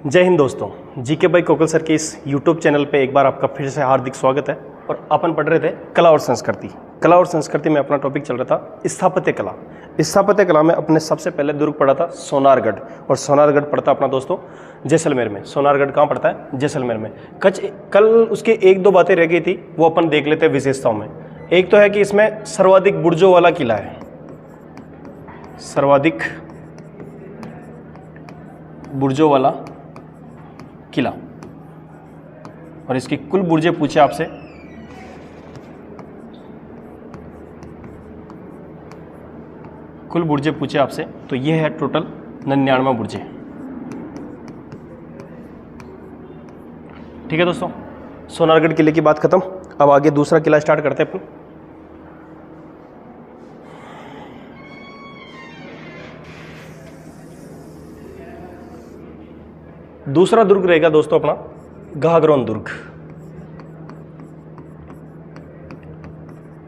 जय हिंद दोस्तों, GK by Kokalla sir के इस यूट्यूब चैनल पे एक बार आपका फिर से हार्दिक स्वागत है। और अपन पढ़ रहे थे कला और संस्कृति। कला और संस्कृति में अपना टॉपिक चल रहा था स्थापत्य कला। स्थापत्य कला में अपने सबसे पहले दुर्ग पढ़ा था सोनारगढ़, और सोनारगढ़ पड़ता अपना दोस्तों जैसलमेर में। सोनारगढ़ कहाँ पड़ता है? जैसलमेर में। कल उसके एक दो बातें रह गई थी, वो अपन देख लेते हैं विशेषताओं में। एक तो है कि इसमें सर्वाधिक बुर्जों वाला किला है, सर्वाधिक बुर्जों वाला किला। और इसकी कुल बुर्जें पूछे आपसे, कुल बुर्जें पूछे आपसे तो ये है टोटल 99 बुर्जें। ठीक है दोस्तों, सोनारगढ़ किले की बात खत्म। अब आगे दूसरा किला स्टार्ट करते हैं अपन। दूसरा दुर्ग रहेगा दोस्तों अपना गागरोन दुर्ग।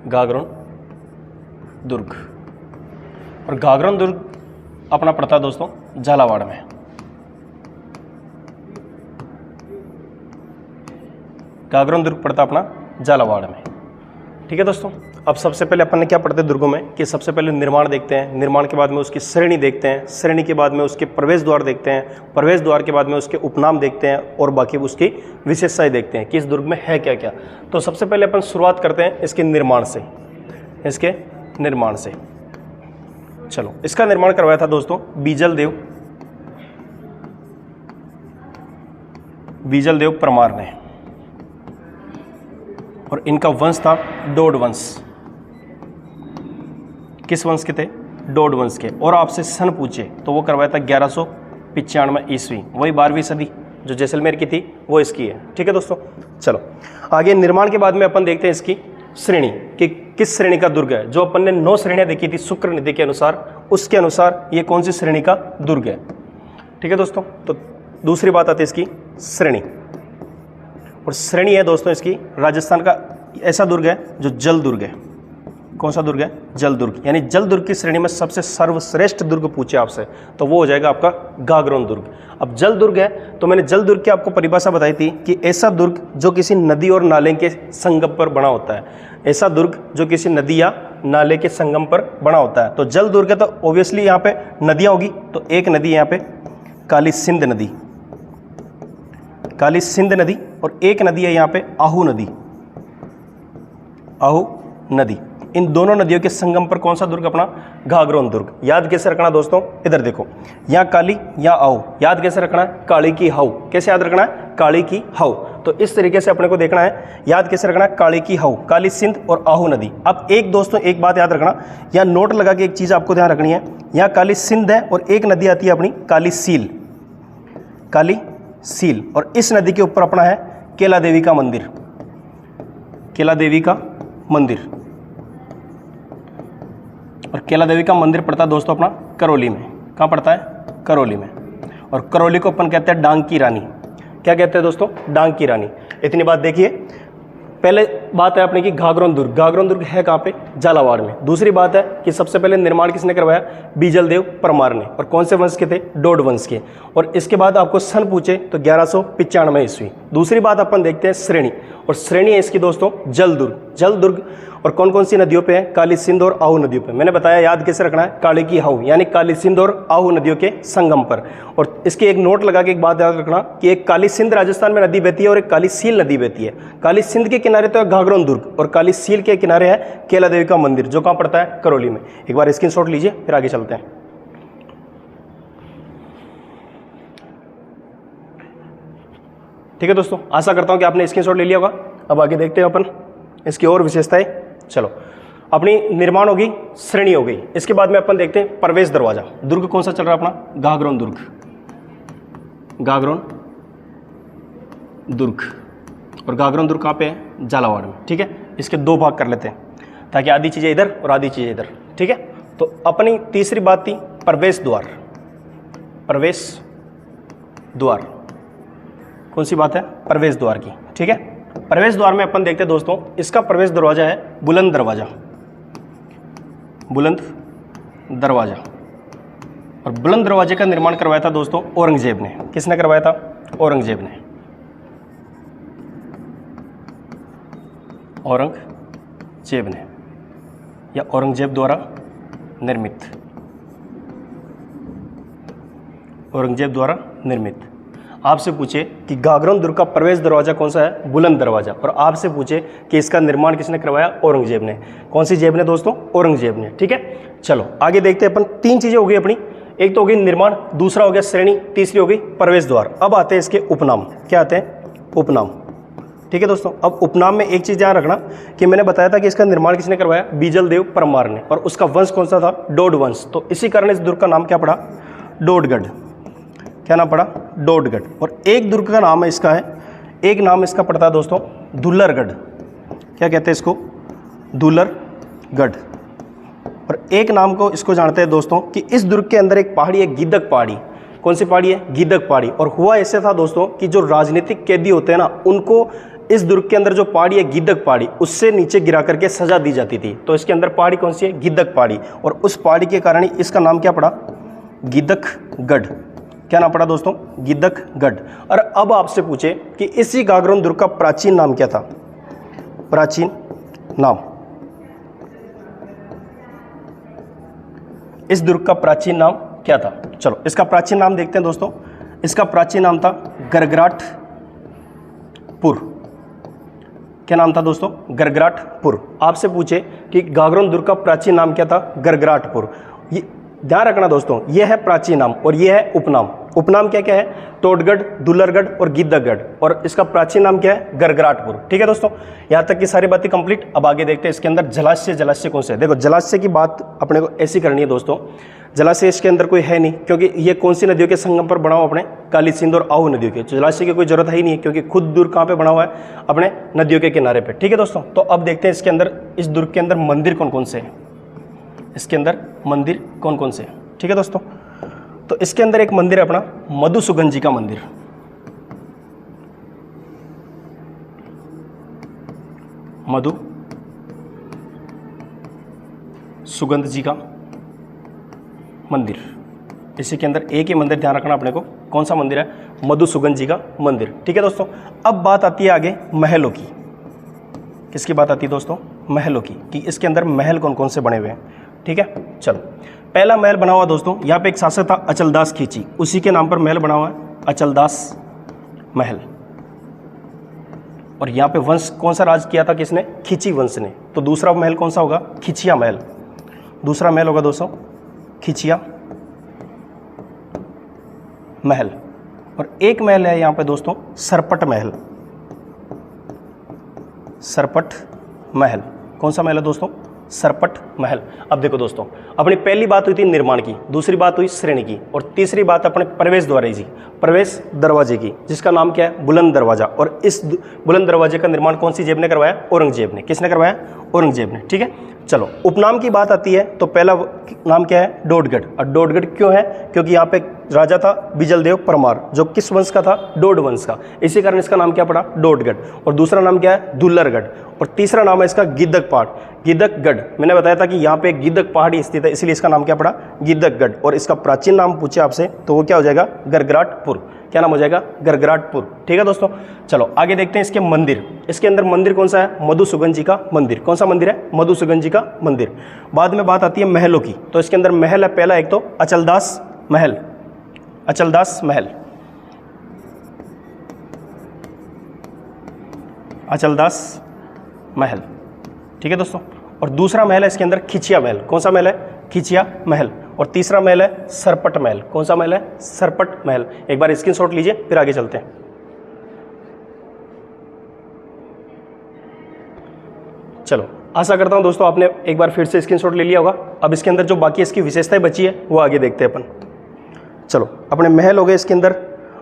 गागरोन दुर्ग, और गागरोन दुर्ग अपना पड़ता है दोस्तों झालावाड़ में। गागरोन दुर्ग पड़ता अपना झालावाड़ में। ठीक है दोस्तों, अब सबसे पहले अपन ने क्या पढ़ते दुर्गों में कि सबसे पहले निर्माण देखते हैं, निर्माण के बाद में उसकी श्रेणी देखते हैं, श्रेणी के बाद में उसके प्रवेश द्वार देखते हैं, प्रवेश द्वार के बाद में उसके उपनाम देखते हैं, और बाकी उसकी विशेषताएं देखते हैं कि इस दुर्ग में है क्या क्या। तो सबसे पहले अपन शुरुआत करते हैं इसके निर्माण से। इसके निर्माण से चलो, इसका निर्माण करवाया था दोस्तों बीजल देव परमार ने, और इनका वंश था डोड वंश। किस वंश के थे? डोड वंश के। और आपसे सन पूछे तो वो करवाया था 1195 ईस्वी, वही 12वीं सदी जो जैसलमेर की थी वो इसकी है। ठीक है दोस्तों, चलो आगे निर्माण के बाद में अपन देखते हैं इसकी श्रेणी कि किस श्रेणी का दुर्ग है। जो अपन ने 9 श्रेणियां देखी थी शुक्र निधि के अनुसार, उसके अनुसार ये कौन सी श्रेणी का दुर्ग है। ठीक है दोस्तों, तो दूसरी बात आती है इसकी श्रेणी। और श्रेणी है दोस्तों इसकी राजस्थान का ऐसा दुर्ग है जो जल दुर्ग है। कौन सा दुर्ग है? जल दुर्ग। यानी जल दुर्ग की श्रेणी में सबसे सर्वश्रेष्ठ दुर्ग पूछे आपसे तो वो हो जाएगा आपका गागरोन दुर्ग। अब जल दुर्ग है तो मैंने जल दुर्ग की आपको परिभाषा बताई थी कि ऐसा दुर्ग जो किसी नदी और नाले के संगम पर बना होता है। ऐसा दुर्ग जो किसी नदी या नाले के संगम पर बना होता है। तो जल दुर्ग है तो ऑब्वियसली यहाँ पे नदियाँ होगी, तो एक नदी है यहाँ पे काली सिंध नदी, काली सिंध नदी, और एक नदी है यहाँ पे आहू नदी, आहू नदी। इन दोनों नदियों के संगम पर कौन सा दुर्ग? अपना गागरोन दुर्ग। याद कैसे रखना दोस्तों? इधर देखो, यहाँ काली या आहू, याद कैसे रखना है? काली की हाउ। कैसे याद रखना है? काली की हाउ। तो इस तरीके से अपने को देखना है, याद कैसे रखना है? काली की हाउ, काली सिंध और आहू नदी। अब एक दोस्तों एक बात याद रखना, यहाँ नोट लगा के एक चीज आपको ध्यान रखनी है। यहाँ काली सिंध है और एक नदी आती है अपनी काली सील, काली सील, और इस नदी के ऊपर अपना है केला देवी का मंदिर, केला देवी का मंदिर। और केला देवी का मंदिर पड़ता है दोस्तों अपना करौली में। कहाँ पड़ता है? करौली में। और करौली को अपन कहते हैं डांग की रानी। क्या कहते हैं दोस्तों? डांग की रानी। इतनी बात देखिए। पहले बात है अपने की गागरोन दुर्ग। गागरोन दुर्ग है कहाँ पे? झालावाड़ में। दूसरी बात है कि सबसे पहले निर्माण किसने करवाया? बीजल देव परमार ने। और कौन से वंश के थे? डोड वंश के। और इसके बाद आपको सन पूछे तो 1195 ईस्वी। दूसरी बात अपन देखते हैं श्रेणी, और श्रेणी है इसकी दोस्तों जल दुर्ग। जल दुर्ग और कौन कौन सी नदियों पे है? काली सिंध और आहू नदियों पे। मैंने बताया याद कैसे रखना है? काली की हाउ, यानी काली सिंध और आहू नदियों के संगम पर। और इसके एक नोट लगा के एक बात याद रखना कि एक काली सिंध राजस्थान में नदी बहती है और एक काली सील नदी बहती है। काली सिंध के किनारे तो है गागरोन दुर्ग, और काली सील के किनारे है केला देवी का मंदिर, जो कहाँ पड़ता है? करौली में। एक बार स्क्रीनशॉट लीजिए, फिर आगे चलते हैं। ठीक है दोस्तों, आशा करता हूं कि आपने स्क्रीनशॉट ले लिया होगा। अब आगे देखते हैं अपन इसकी और विशेषताएं। चलो, अपनी निर्माण हो गई, श्रेणी हो गई। इसके बाद में अपन देखते हैं प्रवेश दरवाजा। दुर्ग कौन सा चल रहा है अपना? गागरोन दुर्ग, गागरोन दुर्ग। और गागरोन दुर्ग कहाँ पे है? झालावाड़ में। ठीक है, इसके 2 भाग कर लेते हैं ताकि आधी चीजें इधर और आधी चीजें इधर। ठीक है, तो अपनी तीसरी बात थी प्रवेश द्वार। प्रवेश द्वार कौन सी बात है? प्रवेश द्वार की। ठीक है, प्रवेश द्वार में अपन देखते हैं दोस्तों, इसका प्रवेश दरवाजा है बुलंद दरवाजा, बुलंद दरवाजा। और बुलंद दरवाजे का निर्माण करवाया था दोस्तों औरंगजेब ने। किसने करवाया था? औरंगजेब ने। औरंगजेब ने या औरंगजेब द्वारा निर्मित। औरंगजेब द्वारा निर्मित। आपसे पूछे कि गागरोन दुर्ग का प्रवेश दरवाजा कौन सा है? बुलंद दरवाजा। और आपसे पूछे कि इसका निर्माण किसने करवाया? औरंगजेब ने। कौन सी जेब ने दोस्तों? औरंगजेब ने। ठीक है, चलो आगे देखते हैं अपन। 3 चीजें हो गई अपनी, एक तो हो गई निर्माण, दूसरा हो गया श्रेणी, तीसरी हो गई प्रवेश द्वार। अब आते हैं इसके उपनाम। क्या आते हैं? उपनाम। ठीक है दोस्तों, अब उपनाम में एक चीज ध्यान रखना कि मैंने बताया था कि इसका निर्माण किसने करवाया? बीजल देव परमार ने। और उसका वंश कौन सा था? डोड वंश। तो इसी कारण इस दुर्ग का नाम क्या पड़ा? डोडगढ़। क्या नाम पड़ा? डोडगढ़। और एक दुर्ग का नाम है इसका है, एक नाम इसका पड़ता है दोस्तों दुल्लरगढ़। क्या कहते हैं इसको? दुल्लरगढ़। और एक नाम को इसको जानते हैं दोस्तों कि इस दुर्ग के अंदर एक पहाड़ी है, गीदक पहाड़ी। कौन सी पहाड़ी है? गीदक पहाड़ी। और हुआ ऐसे था दोस्तों कि जो राजनीतिक कैदी होते हैं ना, उनको इस दुर्ग के अंदर जो पहाड़ी है गीदक पहाड़ी, उससे नीचे गिरा करके सजा दी जाती थी। तो इसके अंदर पहाड़ी कौन सी है? गीदक पहाड़ी। और उस पहाड़ी के कारण ही इसका नाम क्या पड़ा? गीदकगढ़। क्या नाम पड़ा दोस्तों? गीदकगढ़। और अब आपसे पूछे कि इसी गागरोन दुर्ग का प्राचीन नाम क्या था? प्राचीन नाम, इस दुर्ग का प्राचीन नाम क्या था? चलो इसका प्राचीन नाम देखते हैं दोस्तों। इसका प्राचीन नाम था गरगराटपुर। क्या नाम था दोस्तों? गरगराटपुर। आपसे पूछे कि गागरोन दुर्ग का प्राचीन नाम क्या था? गरगराटपुर। ये ध्यान रखना दोस्तों, यह है प्राचीन नाम और यह है उपनाम। उपनाम क्या क्या है? टोडगढ़, दुल्लरगढ़ और गीदकगढ़। और इसका प्राचीन नाम क्या है? गरगराटपुर। ठीक है दोस्तों, यहाँ तक की सारी बातें कंप्लीट। अब आगे देखते हैं इसके अंदर जलाशय। जलाशय कौन से है? देखो जलाशय की बात अपने को ऐसी करनी है दोस्तों, जलाशय इसके अंदर कोई है नहीं, क्योंकि ये कौन सी नदियों के संगम पर बना हुआ? अपने काली सिंध और आहू नदियों के। तो जलाशय की कोई जरूरत है ही नहीं है, क्योंकि खुद दुर्ग कहाँ पे बना हुआ है? अपने नदियों के किनारे पे। ठीक है दोस्तों, तो अब देखते हैं इसके अंदर, इस दुर्ग के अंदर मंदिर कौन कौन से हैं। इसके अंदर मंदिर कौन कौन से हैं? ठीक है दोस्तों, तो इसके अंदर एक मंदिर है अपना मधुसूदन जी का मंदिर। मधुसूदन जी का मंदिर। इसी के अंदर एक ही मंदिर ध्यान रखना अपने को, कौन सा मंदिर है? मधुसूदन जी का मंदिर। ठीक है दोस्तों, अब बात आती है आगे महलों की। किसकी बात आती है दोस्तों? महलों की, कि इसके अंदर महल कौन कौन से बने हुए हैं। ठीक है, चलो पहला महल बना हुआ दोस्तों, यहाँ पे एक शासक था अचलदास खींची, उसी के नाम पर महल बना हुआ है अचलदास महल। और यहाँ पे वंश कौन सा राज किया था? किसने? खींची वंश ने। तो दूसरा महल कौन सा होगा? खिचिया महल। दूसरा महल होगा दोस्तों खिचिया महल। और एक महल है यहाँ पे दोस्तों सरपट महल। सरपट महल। कौन सा महल है दोस्तों? सरपट महल। अब देखो दोस्तों, अपनी पहली बात हुई थी निर्माण की, दूसरी बात हुई श्रेणी की, और तीसरी बात अपने प्रवेश द्वार जी, प्रवेश दरवाजे की, जिसका नाम क्या है? बुलंद दरवाजा। और इस बुलंद दरवाजे का निर्माण कौन सी जेब ने करवाया? औरंगजेब ने। किसने करवाया? औरंगजेब ने। ठीक है, चलो उपनाम की बात आती है तो पहला नाम क्या है? डोडगढ़। और डोडगढ़ क्यों है? क्योंकि यहाँ पे राजा था बीजल देव परमार, जो किस वंश का था? डोड वंश का। इसी कारण इसका नाम क्या पड़ा? डोडगढ़। और दूसरा नाम क्या है? दुल्लरगढ़। और तीसरा नाम है इसका गीदक पहाड़, गीदकगढ़। मैंने बताया था कि यहाँ पे गीदक पहाड़ी स्थित है, इसलिए इसका नाम क्या पड़ा? गीदकगढ़। और इसका प्राचीन नाम पूछे आपसे तो वो क्या हो जाएगा? गरगराटपुर। क्या नाम हो जाएगा? गरगराटपुर। ठीक है दोस्तों, चलो आगे देखते हैं इसके मंदिर। इसके अंदर मंदिर कौन सा है? मधुसूदन जी का मंदिर। कौन सा मंदिर है? मधुसूदन जी का मंदिर। बाद में बात आती है महलों की, तो इसके अंदर महल है पहला, एक तो अचलदास महल। अचलदास महल, अचलदास महल। ठीक है दोस्तों, और दूसरा महल है इसके अंदर खिचिया महल। कौन सा महल है? खिचिया महल। और तीसरा महल है सरपट महल। कौन सा महल है? सरपट महल। एक बार स्क्रीनशॉट लीजिए, फिर आगे चलते हैं। चलो आशा करता हूं दोस्तों आपने एक बार फिर से स्क्रीनशॉट ले लिया होगा। अब इसके अंदर जो बाकी इसकी विशेषताएं बची है वो आगे देखते हैं अपन। चलो अपने महल हो गए इसके अंदर,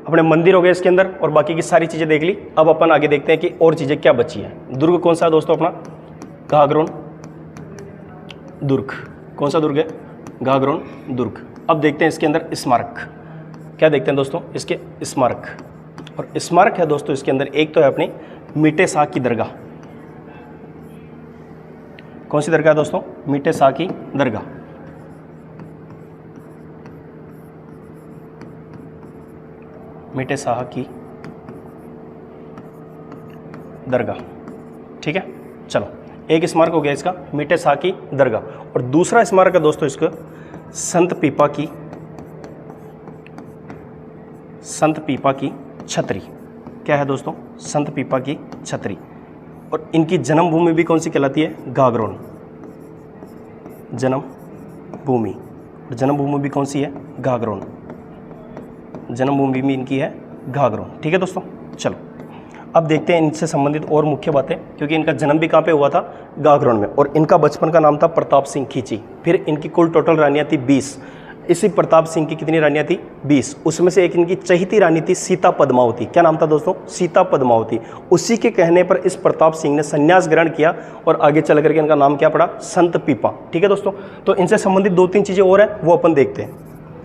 अपने मंदिर हो गए इसके अंदर, और बाकी की सारी चीज़ें देख ली। अब अपन आगे देखते हैं कि और चीज़ें क्या बची हैं। दुर्ग कौन सा है दोस्तों? अपना गागरोन दुर्ग। कौन सा दुर्ग है? गागरोन दुर्ग। अब देखते हैं इसके अंदर स्मारक। क्या देखते हैं दोस्तों? इसके स्मारक। और स्मारक है दोस्तों इसके अंदर एक तो है अपनी मीठे शाह की दरगाह। कौन सी दरगाह है दोस्तों? मीठे शाह की दरगाह। मीठे शाह की दरगाह। ठीक है, चलो एक स्मारक हो गया इसका मीठे शाह की दरगाह, और दूसरा स्मारक है दोस्तों इसका संत पीपा की छतरी। क्या है दोस्तों? संत पीपा की छतरी। और इनकी जन्मभूमि भी कौन सी कहलाती है? गागरोन। जन्मभूमि, और जन्मभूमि भी कौन सी है? गागरोन। जन्मभूमि भी इनकी है गागरोन। ठीक है दोस्तों, चलो अब देखते हैं इनसे संबंधित और मुख्य बातें, क्योंकि इनका जन्म भी कहाँ पे हुआ था? गागरोन में। और इनका बचपन का नाम था प्रताप सिंह खींची। फिर इनकी कुल टोटल रानियाँ थी 20। इसी प्रताप सिंह की कितनी रानियाँ थी? 20। उसमें से एक इनकी चहेती रानी थी सीता पद्मावती। क्या नाम था दोस्तों? सीता पद्मावती। उसी के कहने पर इस प्रताप सिंह ने संन्यास ग्रहण किया और आगे चल करके इनका नाम क्या पड़ा? संत पीपा। ठीक है दोस्तों, तो इनसे संबंधित 2-3 चीज़ें और हैं, वो अपन देखते हैं।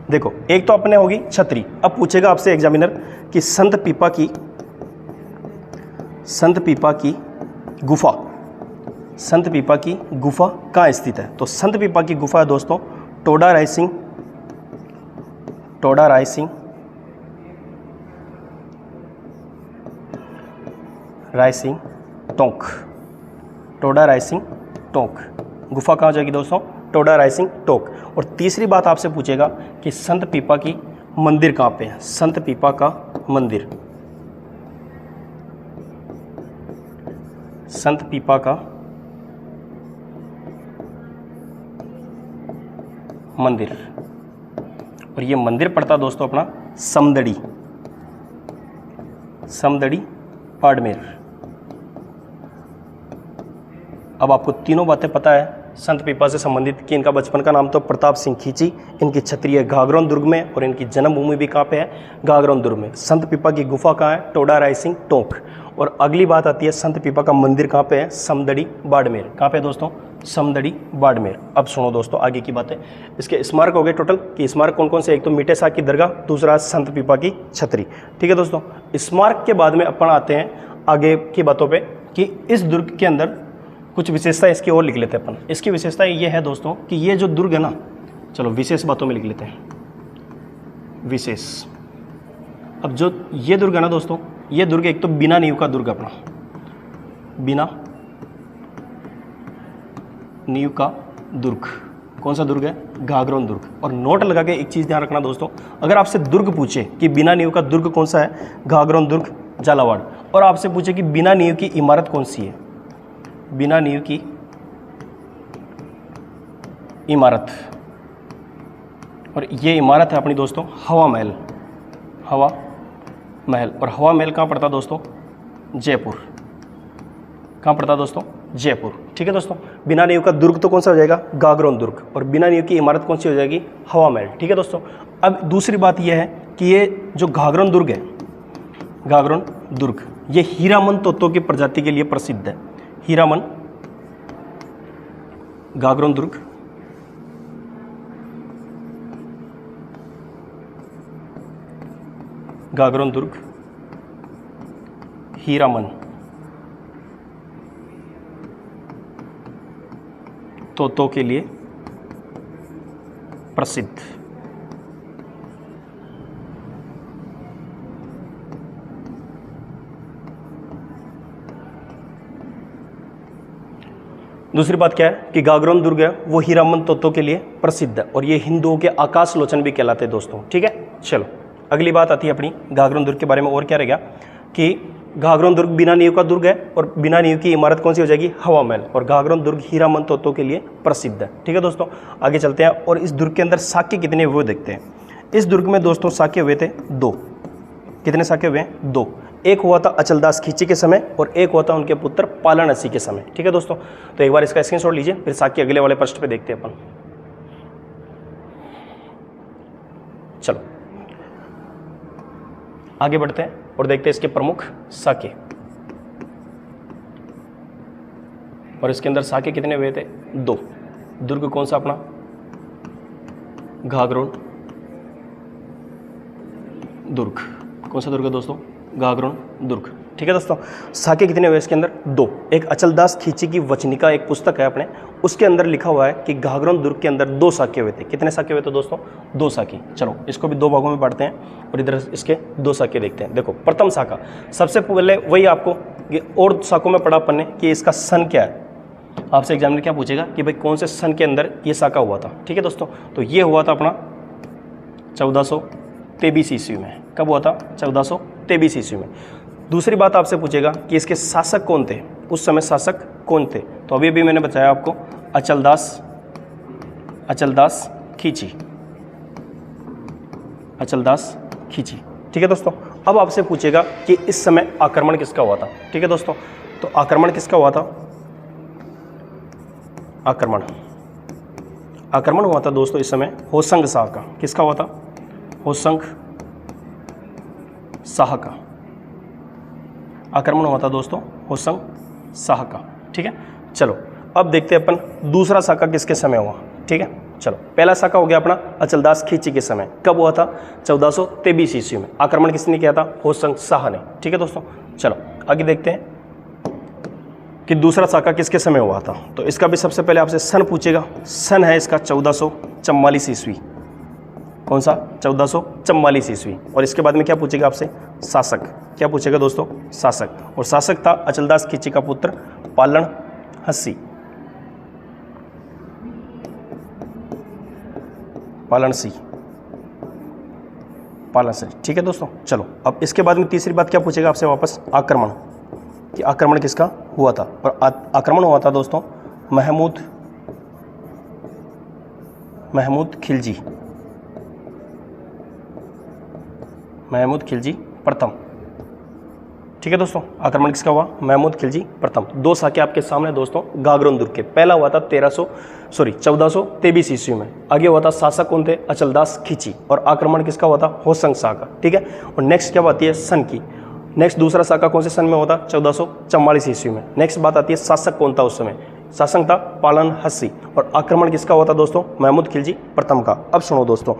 देखो, एक तो अपने होगी छतरी। अब पूछेगा आपसे एग्जामिनर कि संत पीपा की गुफा, संत पीपा की गुफा कहाँ स्थित है? तो संत पीपा की गुफा है दोस्तों टोडा रायसिंग टोंक। टोडा रायसिंग टोंक गुफा कहाँ जाएगी दोस्तों? टोडा रायसिंग टोंक। और तीसरी बात आपसे पूछेगा कि संत पीपा की मंदिर कहाँ पे है? संत पीपा का मंदिर, संत पीपा का मंदिर, और ये मंदिर पड़ता दोस्तों अपना समदड़ी बाड़मेर। अब आपको तीनों बातें पता है संत पीपा से संबंधित कि इनका बचपन का नाम तो प्रताप सिंह खींची, इनकी छतरी है गागरोन दुर्ग में, और इनकी जन्मभूमि भी कहाँ पे है? गागरोन दुर्ग में। संत पीपा की गुफा कहाँ है? टोडा रायसिंग टोंक। और अगली बात आती है संत पीपा का मंदिर कहाँ पे है? समदड़ी बाड़मेर। कहाँ पे दोस्तों? समदड़ी बाड़मेर। अब सुनो दोस्तों आगे की बातें। इसके स्मारक हो गए टोटल कि स्मारक कौन कौन से? एक तो मीठे शाह की दरगाह, दूसरा संत पीपा की छतरी। ठीक है दोस्तों, स्मारक के बाद में अपन आते हैं आगे की बातों पे कि इस दुर्ग के अंदर कुछ विशेषता इसकी और लिख लेते हैं अपन। इसकी विशेषता ये है दोस्तों कि ये जो दुर्ग है ना, चलो विशेष बातों में लिख लेते हैं, विशेष। अब जो ये दुर्ग है ना दोस्तों, ये दुर्ग एक तो बिना नींव का दुर्ग, अपना बिना नींव का दुर्ग। कौन सा दुर्ग है? गागरोन दुर्ग। और नोट लगा के एक चीज़ ध्यान रखना दोस्तों, अगर आपसे दुर्ग पूछे कि बिना नींव का दुर्ग कौन सा है? गागरोन दुर्ग झालावाड़। और आपसे पूछे कि बिना नींव की इमारत कौन सी है? बिना नींव की इमारत, और ये इमारत है अपनी दोस्तों हवा महल। और हवा महल कहाँ पड़ता दोस्तों? जयपुर। कहाँ पड़ता दोस्तों? जयपुर। ठीक है दोस्तों, बिना नींव का दुर्ग तो कौन सा हो जाएगा? गागरोन दुर्ग। और बिना नींव की इमारत कौन सी हो जाएगी? हवा महल। ठीक है दोस्तों, अब दूसरी बात यह है कि ये जो गागरोन दुर्ग है, गागरोन दुर्ग ये हीरामन तोतों की प्रजाति के लिए प्रसिद्ध है। हीरामन गागरोन दुर्ग हीरामन तोतों के लिए प्रसिद्ध। दूसरी बात क्या है कि गागरोन दुर्ग है वो हीरामन तोतों के लिए प्रसिद्ध है, और ये हिंदुओं के आकाश लोचन भी कहलाते हैं दोस्तों। ठीक है, चलो अगली बात आती है अपनी गागरोन दुर्ग के बारे में। और क्या रहेगा कि गागरोन दुर्ग बिना नींव का दुर्ग है, और बिना नींव की इमारत कौन सी हो जाएगी? हवा महल। और गागरोन दुर्ग हीरामन तोतों के लिए प्रसिद्ध है। ठीक है दोस्तों, आगे चलते हैं और इस दुर्ग के अंदर साक्य कितने हुए देखते हैं। इस दुर्ग में दोस्तों साक्य हुए थे 2। कितने साक्य हुए हैं? 2। एक हुआ था अचलदास खींची के समय, और एक हुआ था उनके पुत्र पालानसी के समय। ठीक है दोस्तों, तो एक बार इसका स्क्रीनशॉट लीजिए, फिर साक्य अगले वाले पृष्ठ पे देखते हैं अपन। चलो आगे बढ़ते हैं और देखते हैं इसके प्रमुख साक्य। और इसके अंदर साक्य कितने हुए थे? 2। दुर्ग कौन सा अपना? गागरोन दुर्ग। कौन सा दुर्ग है दोस्तों? गागरोन दुर्ग। ठीक है दोस्तों। साके कितने हुए इसके अंदर? 2। एक अचलदास खींची की वचनिका एक पुस्तक है अपने, उसके अंदर लिखा हुआ है कि घाघरों दुर्ग के अंदर 2 साके हुए थे। कितने साके हुए थे दोस्तों? 2 साके। चलो इसको भी 2 भागों में बांटते हैं और इधर इसके 2 साके देखते हैं। देखो प्रथम साका, सबसे पहले वही आपको ये और साकों में पढ़ा अपन ने कि इसका सन क्या है। आपसे एग्जामिनर क्या पूछेगा कि भाई कौन से सन के अंदर ये साका हुआ था। ठीक है दोस्तों, तो ये हुआ था अपना 1423 ईस्वी में। कब हुआ था? 1423 ईस्वी में। दूसरी बात आपसे पूछेगा कि इसके शासक कौन थे, उस समय शासक कौन थे। तो अभी मैंने बताया आपको अचलदास खींची, अचलदास खींची। ठीक है दोस्तों, अब आपसे पूछेगा कि इस समय आक्रमण किसका हुआ था। ठीक है दोस्तों, तो आक्रमण किसका हुआ था? आक्रमण हुआ था दोस्तों इस समय होशंग शाह का। किसका हुआ था? होशंग शाह का आक्रमण हुआ था दोस्तों, होशंग शाह का। ठीक है, चलो अब देखते हैं अपन दूसरा साका किसके समय हुआ। ठीक है, चलो पहला साका हो गया अपना अचलदास खींची के समय। कब हुआ था? 1423 ईस्वी में। आक्रमण किसने किया था? होशंग शाह ने। ठीक है दोस्तों, चलो आगे देखते हैं कि दूसरा साका किसके समय हुआ था। तो इसका भी सबसे पहले आपसे सन पूछेगा। सन है इसका 1444 ईस्वी। कौन सा? 1444 ईस्वी। और इसके बाद में क्या पूछेगा आपसे? शासक। क्या पूछेगा दोस्तों? शासक। और शासक था अचलदास खींची का पुत्र पालन हस्सी। पालन सिंह। ठीक है दोस्तों, चलो अब इसके बाद में तीसरी बात क्या पूछेगा आपसे वापस? आक्रमण, कि आक्रमण किसका हुआ था। और आक्रमण हुआ था दोस्तों महमूद खिलजी प्रथम। ठीक है दोस्तों, आक्रमण किसका हुआ? महमूद खिलजी प्रथम। 2 साके आपके सामने दोस्तों घाघरों दुर्ग के। पहला हुआ था 1423 ईस्वी में। आगे हुआ था शासक कौन थे? अचलदास खींची। और आक्रमण किसका हुआ था? होशंग शाह का। ठीक है, और नेक्स्ट क्या आती है? सन की। नेक्स्ट दूसरा साका कौन से सन में हुआ था? 1444 ईस्वी में। नेक्स्ट बात आती है शासक कौन था उस समय? शासक था पालन हस्सी। और आक्रमण किसका हुआ था दोस्तों? महमूद खिलजी प्रथम का। अब सुनो दोस्तों,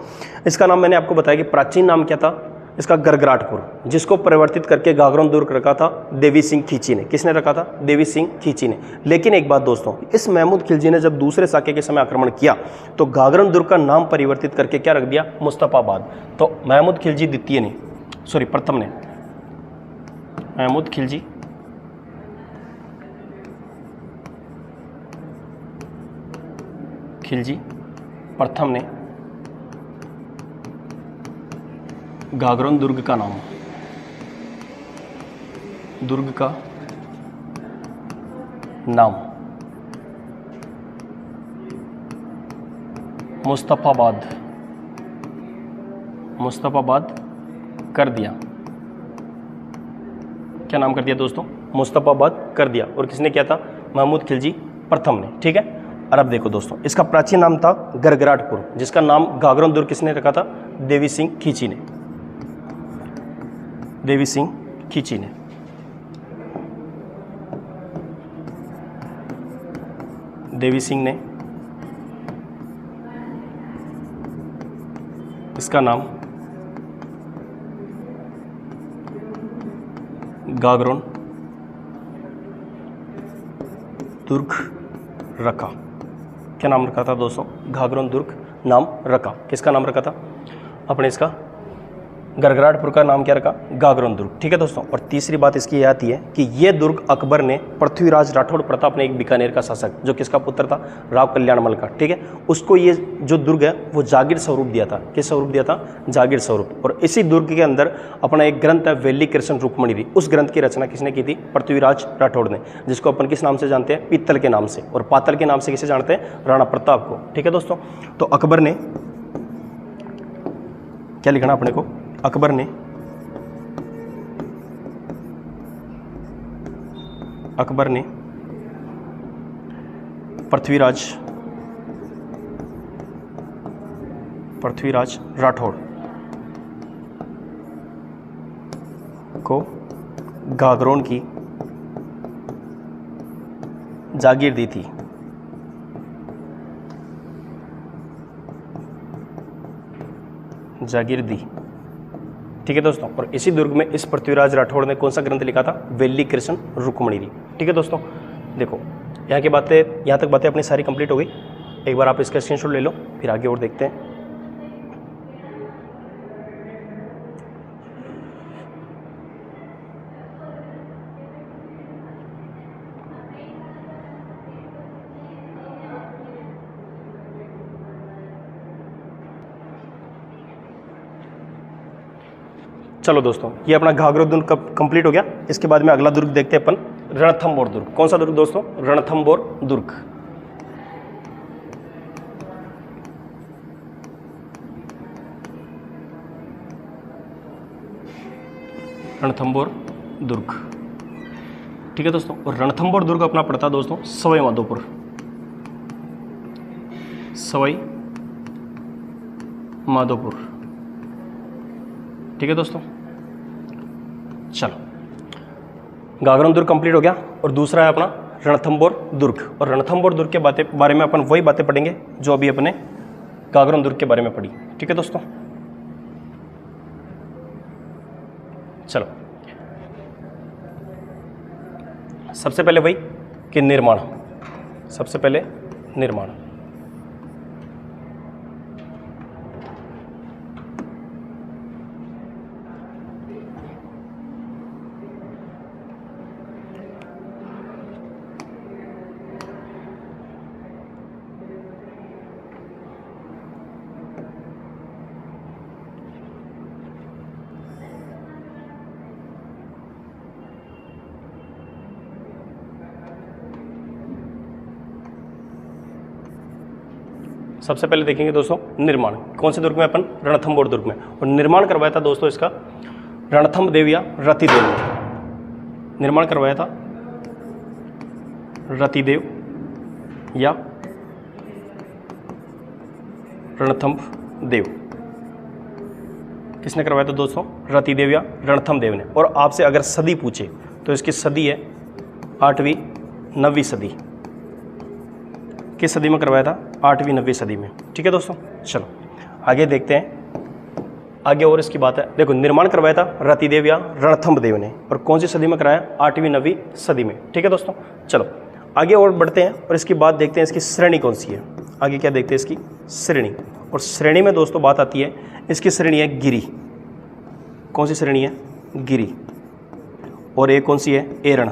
इसका नाम मैंने आपको बताया कि प्राचीन नाम क्या था इसका? गरगराटपुर, जिसको परिवर्तित करके घाघरों दुर्ग रखा था देवी सिंह खींची ने। किसने रखा था? देवी सिंह खींची ने। लेकिन एक बात दोस्तों, इस महमूद खिलजी ने जब दूसरे साके के समय आक्रमण किया तो घाघरों दुर्ग का नाम परिवर्तित करके क्या रख दिया? मुस्तफाबाद। तो महमूद खिलजी द्वितीय ने, सॉरी प्रथम ने, महमूद खिलजी प्रथम ने घाघरों दुर्ग का नाम मुस्तफाबाद कर दिया। क्या नाम कर दिया दोस्तों? मुस्तफाबाद कर दिया। और किसने किया था? महमूद खिलजी प्रथम ने। ठीक है, और अब देखो दोस्तों, इसका प्राचीन नाम था गरगराटपुर, जिसका नाम घाघरों दुर्ग किसने रखा था? देवी सिंह खींची ने। देवी सिंह खींची ने। देवी सिंह ने इसका नाम घाघरों दुर्ग रखा। क्या नाम रखा था दोस्तों? घाघरों दुर्ग नाम रखा। किसका नाम रखा था? अपने इसका गरगराटपुर का नाम क्या रखा? घाघरों दुर्ग। ठीक है दोस्तों, और तीसरी बात इसकी ये आती है कि ये दुर्ग अकबर ने पृथ्वीराज राठौड़ प्रताप ने, एक बीकानेर का शासक जो किसका पुत्र था? राव कल्याणमल का। ठीक है, उसको ये जो दुर्ग है वो जागीर स्वरूप दिया था। किस स्वरूप दिया था? जागीर स्वरूप। और इसी दुर्ग के अंदर अपना एक ग्रंथ है वेली कृष्ण रुक्मणी। उस ग्रंथ की रचना किसने की थी? पृथ्वीराज राठौड़ ने, जिसको अपन किस नाम से जानते हैं? पीतल के नाम से। और पातल के नाम से किसे जानते हैं? राणा प्रताप को। ठीक है दोस्तों, तो अकबर ने क्या लिखना अपने को? अकबर ने पृथ्वीराज राठौड़ को घाघरों की जागीर दी थी। ठीक है दोस्तों। और इसी दुर्ग में इस पृथ्वीराज राठौड़ ने कौन सा ग्रंथ लिखा था? वेल्ली कृष्ण रुक्मणी। ठीक है दोस्तों, देखो यहाँ की बातें, यहाँ तक बातें अपनी सारी कंप्लीट हो गई। एक बार आप इसका स्क्रीनशॉट ले लो, फिर आगे और देखते हैं। चलो दोस्तों, ये अपना घाघरा दुर्ग कंप्लीट हो गया। इसके बाद में अगला दुर्ग देखते हैं अपन, रणथंभौर दुर्ग। कौन सा दुर्ग दोस्तों? रणथंभौर दुर्ग। रणथंभौर दुर्ग, ठीक है दोस्तों। और रणथंभौर दुर्ग अपना पड़ता है दोस्तों सवाई माधोपुर, सवाई माधोपुर, ठीक है दोस्तों। चलो, घाघरा दुर्ग कंप्लीट हो गया। और दूसरा है अपना रणथंभौर दुर्ग। और रणथंभौर दुर्ग के बारे में अपन वही बातें पढ़ेंगे जो अभी अपने घाघरा दुर्ग के बारे में पढ़ी, ठीक है दोस्तों। चलो, सबसे पहले वही कि निर्माण, सबसे पहले निर्माण। सबसे पहले देखेंगे दोस्तों निर्माण। कौन से दुर्ग में? अपन रणथंभौर दुर्ग में। और निर्माण करवाया था दोस्तों इसका रणथंभ देव या रतिदेव ने। निर्माण करवाया था रतिदेव या रणथंभ देव। किसने करवाया था दोस्तों? रतिदेव या रणथंभ देव ने। और आपसे अगर सदी पूछे तो इसकी सदी है 8वीं 9वीं सदी। किस सदी में करवाया था? 8वीं 9वीं सदी में, ठीक है दोस्तों। चलो आगे देखते हैं, आगे और इसकी बात है। देखो, निर्माण करवाया था रतिदेव या रणथंभ देव ने। और कौन सी सदी में कराया? 8वीं 9वीं सदी में, ठीक है दोस्तों। चलो आगे और बढ़ते हैं और इसकी बात देखते हैं, इसकी श्रेणी कौन सी है। आगे क्या देखते हैं? इसकी श्रेणी। और श्रेणी में दोस्तों बात आती है, इसकी श्रेणी है गिरी। कौन सी श्रेणी है? गिरी। और एक कौन सी है? एरण।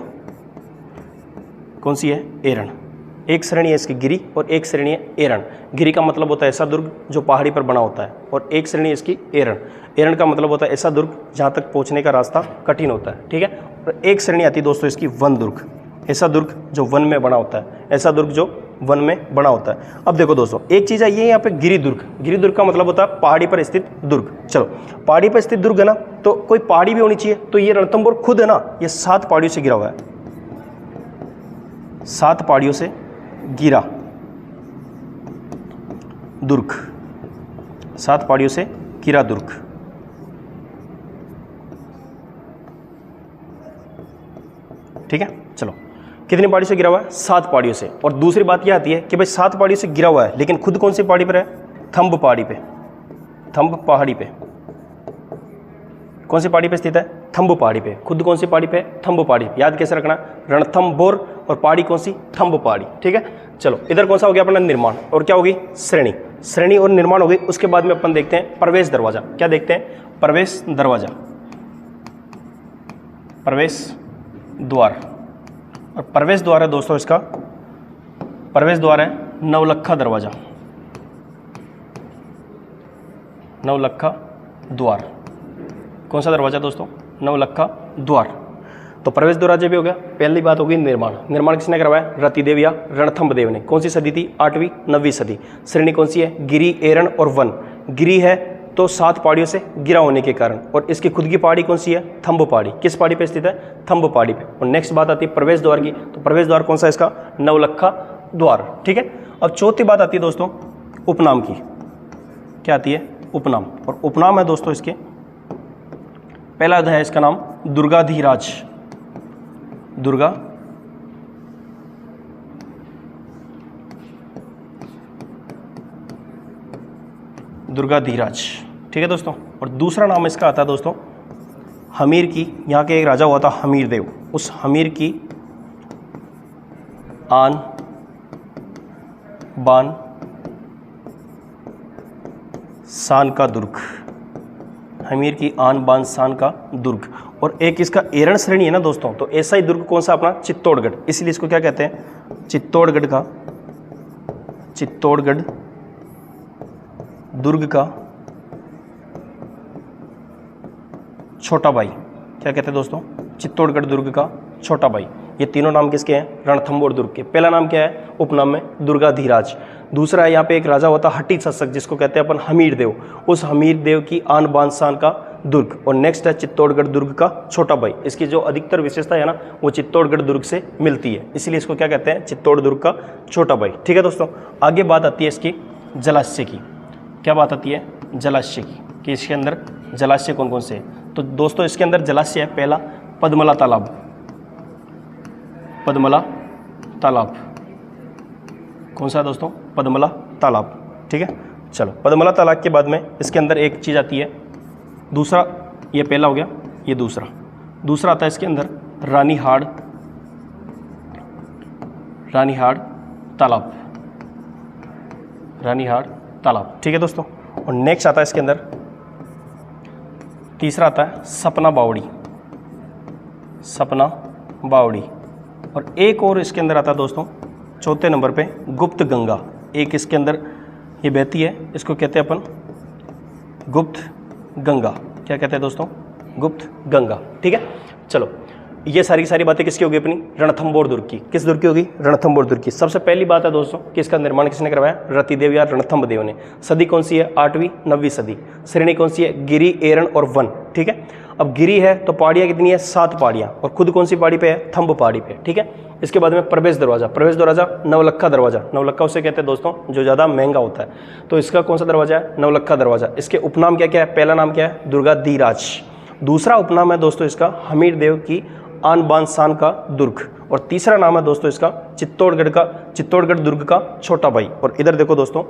कौन सी है? एरण। एक श्रेणी है इसकी गिरी और एक श्रेणी है एरण। गिरी का मतलब होता है ऐसा दुर्ग जो पहाड़ी पर बना होता है, और एक श्रेणी इसकी एरण। एरण का मतलब होता है ऐसा दुर्ग जहाँ तक पहुँचने का रास्ता कठिन होता है, ठीक है। और एक श्रेणी आती है दोस्तों इसकी वन दुर्ग। ऐसा दुर्ग जो वन में बना होता है, ऐसा दुर्ग जो वन में बना होता है। अब देखो दोस्तों, एक चीज़ है ये यहाँ पे गिरी दुर्ग। गिरी दुर्ग का मतलब होता है पहाड़ी पर स्थित दुर्ग। चलो, पहाड़ी पर स्थित दुर्ग है ना, तो कोई पहाड़ी भी होनी चाहिए। तो ये रणथंभौर खुद है ना, ये 7 पहाड़ियों से गिरा हुआ है। 7 पहाड़ियों से गिरा दुर्ग, 7 पहाड़ियों से गिरा दुर्ग। ठीक है, चलो कितनी पहाड़ी से गिरा हुआ है? 7 पहाड़ियों से। और दूसरी बात क्या आती है कि भाई 7 पहाड़ियों से गिरा हुआ है, लेकिन खुद कौन सी पहाड़ी पर है? थंब पहाड़ी पे। थंब पहाड़ी पे कौन सी पहाड़ी पे स्थित है? थंब पहाड़ी पे। खुद कौन सी पहाड़ी पे? थंब पहाड़ी। याद कैसे रखना? रणथंभौर और पहाड़ी कौन सी? थंब पहाड़ी, ठीक है। चलो इधर कौन सा हो गया अपना? निर्माण। और क्या होगी? श्रेणी। श्रेणी और निर्माण हो गई। उसके बाद में अपन देखते हैं प्रवेश दरवाजा। क्या देखते हैं? प्रवेश दरवाजा, प्रवेश द्वार। और प्रवेश द्वार है दोस्तों इसका, प्रवेश द्वार है नवलखा दरवाजा। नवलखा द्वार। कौन सा दरवाजा दोस्तों? नवलखा द्वार। तो प्रवेश दरवाजे भी हो गया। पहली बात होगी निर्माण। निर्माण किसने करवाया? रतिदेव या रणथंभ देव ने। कौन सी सदी थी? 8वीं 9वीं सदी। श्रेणी कौन सी है? गिरी, एरण और वन। गिरी है तो 7 पहाड़ियों से गिरा होने के कारण, और इसकी खुद की पहाड़ी कौन सी है? थंब पहाड़ी। किस पहाड़ी पे स्थित है? थंब पहाड़ी पे। और नेक्स्ट बात आती है प्रवेश द्वार की। तो प्रवेश द्वार कौन सा इसका? नवलखा द्वार, ठीक है। अब चौथी बात आती है दोस्तों उपनाम की। क्या आती है? उपनाम। और उपनाम है दोस्तों इसके, पहला है इसका नाम दुर्गाधीराज। दुर्गा दुर्गाधीराज, ठीक है दोस्तों। और दूसरा नाम इसका आता है दोस्तों हमीर की, यहाँ के एक राजा हुआ था हमीर देव, उस हमीर की आन बान शान का दुर्ग, हमीर की आन बान शान का दुर्ग। और एक इसका एरण श्रेणी है ना दोस्तों, तो ऐसा ही दुर्ग कौन सा अपना चित्तौड़गढ़, इसलिए इसको क्या कहते हैं चित्तौड़गढ़ का, चित्तौड़गढ़ दुर्ग का छोटा भाई, क्या कहते हैं दोस्तों चित्तौड़गढ़ दुर्ग का छोटा भाई। ये तीनों नाम किसके हैं रणथंभौर दुर्ग के। पहला नाम क्या है उपनाम में दुर्गाधीराज, दूसरा है यहाँ पे एक राजा होता हट्टी शासक जिसको कहते हैं अपन हमीर देव, उस हमीर देव की आन बान शान का दुर्ग। और नेक्स्ट है चित्तौड़गढ़ दुर्ग का छोटा भाई, इसकी जो अधिकतर विशेषता है ना वो चित्तौड़गढ़ दुर्ग से मिलती है, इसीलिए इसको क्या कहते हैं चित्तौड़ दुर्ग का छोटा भाई। ठीक है दोस्तों, आगे बात आती है इसकी जलाशय की। क्या बात आती है जलाशय की कि इसके अंदर जलाशय कौन कौन से हैं। तो दोस्तों इसके अंदर जलाशय है पहला पद्मला तालाब, पद्मला तालाब कौन सा है दोस्तों पद्मला तालाब। ठीक है चलो, पद्मला तालाब के बाद में इसके अंदर एक चीज़ आती है, दूसरा ये पहला हो गया, ये दूसरा आता है इसके अंदर रानीहाड़, रानीहाड़ तालाब, रानीहाड़ तालाब। ठीक है दोस्तों, और नेक्स्ट आता है इसके अंदर तीसरा आता है सपना बावड़ी, सपना बावड़ी। और एक और इसके अंदर आता है दोस्तों चौथे नंबर पे गुप्त गंगा, एक इसके अंदर ये बहती है, इसको कहते हैं अपन गुप्त गंगा। क्या कहते हैं दोस्तों गुप्त गंगा। ठीक है चलो, ये सारी की सारी बातें किसकी होगी अपनी रणथंभौर दुर्ग की। किस दुर्ग की होगी रणथंभौर दुर्ग की। सबसे पहली बात है दोस्तों कि इसका निर्माण किसने करवाया रतिदेव या रणथंभ देव ने। सदी कौन सी है 8वीं 9वीं सदी। श्रेणी कौन सी है गिरी एरण और वन। ठीक है, अब गिरी है तो पहाड़ियाँ कितनी है 7 पहाड़ियाँ, और खुद कौन सी पहाड़ी पे है थंब पहाड़ी पे। ठीक है, इसके बाद में प्रवेश दरवाजा, प्रवेश दरवाजा नवलखा दरवाजा, नवलखा उसे कहते हैं दोस्तों जो ज़्यादा महंगा होता है, तो इसका कौन सा दरवाजा है नवलखा दरवाजा। इसके उपनाम क्या क्या है, पहला नाम क्या है दुर्गाधीराज, दूसरा उपनाम है दोस्तों इसका हमीर देव की आन बान शान का दुर्ग, और तीसरा नाम है दोस्तों इसका चित्तौड़गढ़ दुर्ग का छोटा भाई। और इधर देखो दोस्तों